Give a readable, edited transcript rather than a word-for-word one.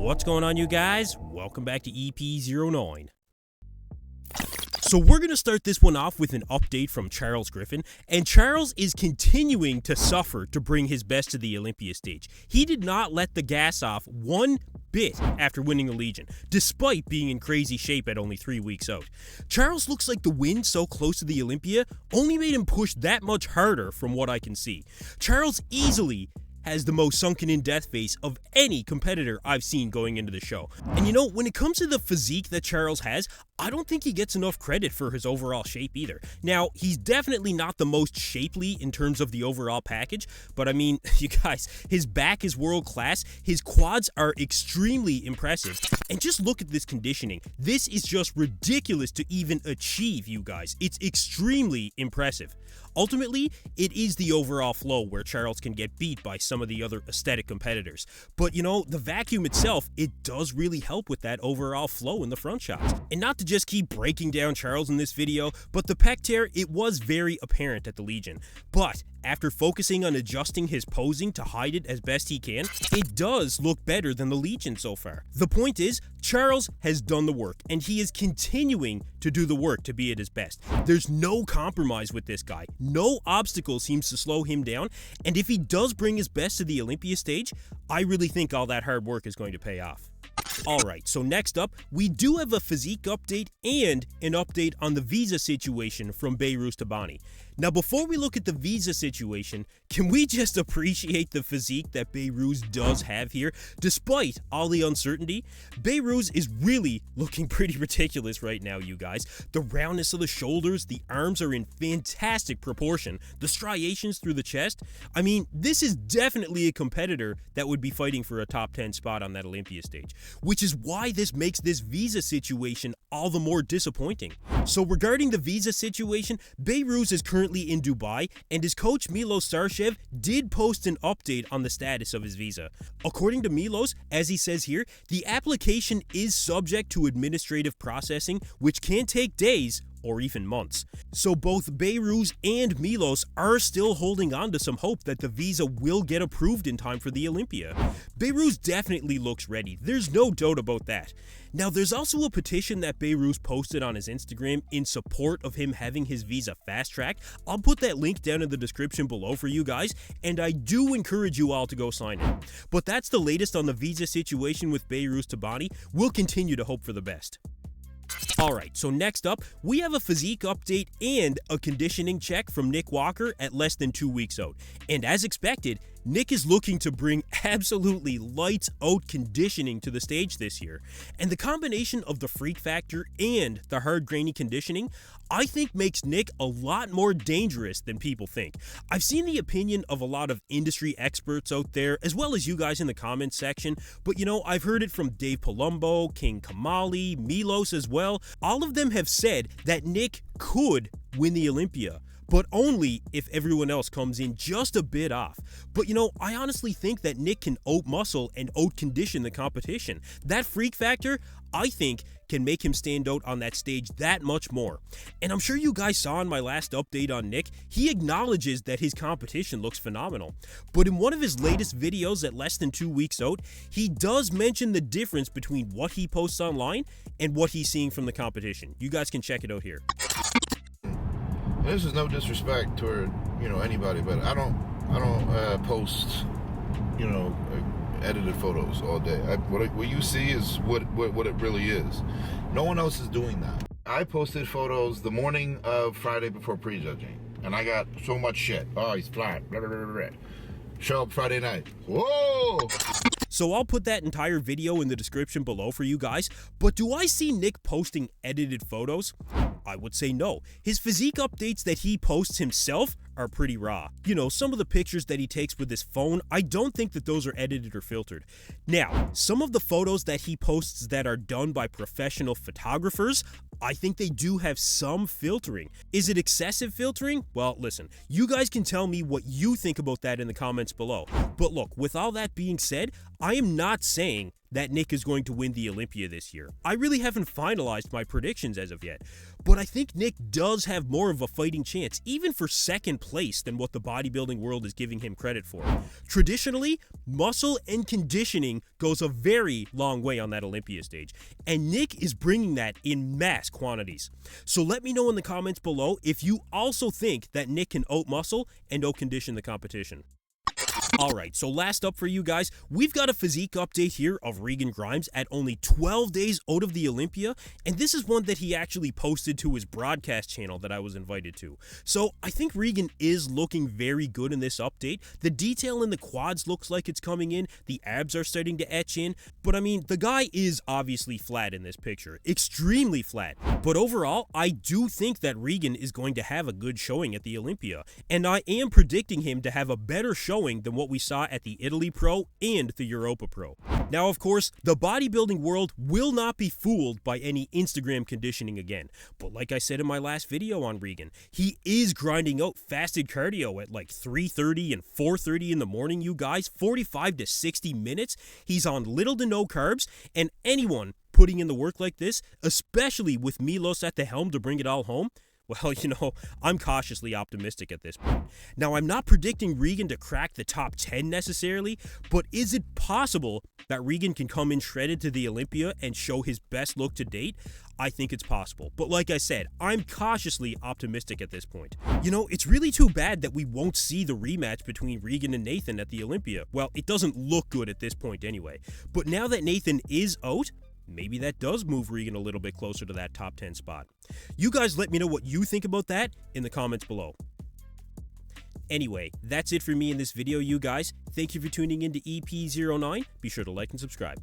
What's going on, you guys? Welcome back to EP09. So we're going to start this one off with an update from Charles Griffen, and Charles is continuing to suffer to bring his best to the Olympia stage. He did not let the gas off one bit after winning the Legion, despite being in crazy shape at only 3 weeks out. Charles looks like the win so close to the Olympia only made him push that much harder from what I can see. Charles easily has the most sunken in death face of any competitor I've seen going into the show. And you know, when it comes to the physique that Charles has, I don't think he gets enough credit for his overall shape either. Now, he's definitely not the most shapely in terms of the overall package, but I mean, you guys, his back is world class, his quads are extremely impressive, and just look at this conditioning. This is just ridiculous to even achieve, you guys. It's extremely impressive. Ultimately, it is the overall flow where Charles can get beat by some of the other aesthetic competitors. But you know, the vacuum itself, it does really help with that overall flow in the front shots. And not to just keep breaking down Charles in this video, but the pec tear, it was very apparent at the Legion. But after focusing on adjusting his posing to hide it as best he can, it does look better than the Legion so far. The point is, Charles has done the work, and he is continuing to do the work to be at his best. There's no compromise with this guy. No obstacle seems to slow him down, and if he does bring his best to the Olympia stage, I really think all that hard work is going to pay off. Alright, so next up, we do have a physique update and an update on the visa situation from Behrooz Tabani. Now, before we look at the visa situation, can we just appreciate the physique that Behrooz does have here? Despite all the uncertainty, Behrooz is really looking pretty ridiculous right now, you guys. The roundness of the shoulders, the arms are in fantastic proportion, the striations through the chest. I mean, this is definitely a competitor that would be fighting for a top 10 spot on that Olympia stage, which is why this makes this visa situation all the more disappointing. So regarding the visa situation, Behrooz is currently in Dubai, and his coach Milos Sarshev did post an update on the status of his visa. According to Milos, as he says here, the application is subject to administrative processing, which can take days or even months. So both Behrooz and Milos are still holding on to some hope that the visa will get approved in time for the Olympia. Behrooz definitely looks ready, there's no doubt about that. Now, there's also a petition that Behrooz posted on his Instagram in support of him having his visa fast-tracked. I'll put that link down in the description below for you guys, and I do encourage you all to go sign it. But that's the latest on the visa situation with Behrooz Tabani. We'll continue to hope for the best. Alright, so next up, we have a physique update and a conditioning check from Nick Walker at less than 2 weeks out. And as expected, Nick is looking to bring absolutely lights out conditioning to the stage this year. And the combination of the freak factor and the hard grainy conditioning, I think makes Nick a lot more dangerous than people think. I've seen the opinion of a lot of industry experts out there, as well as you guys in the comments section, but you know, I've heard it from Dave Palumbo, King Kamali, Milos as well. All of them have said that Nick could win the Olympia, but only if everyone else comes in just a bit off. But you know, I honestly think that Nick can out-muscle and out-condition the competition. That freak factor, I think, can make him stand out on that stage that much more. And I'm sure you guys saw in my last update on Nick, he acknowledges that his competition looks phenomenal. But in one of his latest videos at less than 2 weeks out, he does mention the difference between what he posts online and what he's seeing from the competition. You guys can check it out here. This is no disrespect toward, you know, anybody, but I don't post, you know, edited photos all day. What you see is what it really is. No one else is doing that. I posted photos the morning of Friday before prejudging, and I got so much shit. Oh, he's flat. Blah, blah, blah, blah. Show up Friday night. Whoa! So I'll put that entire video in the description below for you guys, but do I see Nick posting edited photos? I would say no. His physique updates that he posts himself are pretty raw. You know, some of the pictures that he takes with his phone, I don't think that those are edited or filtered. Now, some of the photos that he posts that are done by professional photographers, I think they do have some filtering. Is it excessive filtering? Well, listen, you guys can tell me what you think about that in the comments below. But look, with all that being said, I am not saying that Nick is going to win the Olympia this year. I really haven't finalized my predictions as of yet, but I think Nick does have more of a fighting chance, even for second place, than what the bodybuilding world is giving him credit for. Traditionally, muscle and conditioning goes a very long way on that Olympia stage, and Nick is bringing that in mass quantities. So let me know in the comments below if you also think that Nick can out-muscle and out-condition the competition. Alright, so last up for you guys, we've got a physique update here of Regan Grimes at only 12 days out of the Olympia, and this is one that he actually posted to his broadcast channel that I was invited to. So I think Regan is looking very good in this update. The detail in the quads looks like it's coming in, the abs are starting to etch in, but I mean, the guy is obviously flat in this picture, extremely flat. But overall, I do think that Regan is going to have a good showing at the Olympia, and I am predicting him to have a better showing than what we saw at the Italy Pro and the Europa Pro. Now, of course, the bodybuilding world will not be fooled by any Instagram conditioning again, but like I said in my last video on Regan, he is grinding out fasted cardio at like 3:30 and 4:30 in the morning, you guys, 45 to 60 minutes. He's on little to no carbs, and anyone putting in the work like this, especially with Milos at the helm to bring it all home, well, you know, I'm cautiously optimistic at this point. Now, I'm not predicting Regan to crack the top 10 necessarily, but is it possible that Regan can come in shredded to the Olympia and show his best look to date? I think it's possible. But like I said, I'm cautiously optimistic at this point. You know, it's really too bad that we won't see the rematch between Regan and Nathan at the Olympia. Well, it doesn't look good at this point anyway. But now that Nathan is out, maybe that does move Regan a little bit closer to that top 10 spot. You guys let me know what you think about that in the comments below. Anyway, that's it for me in this video, you guys. Thank you for tuning in to EP09. Be sure to like and subscribe.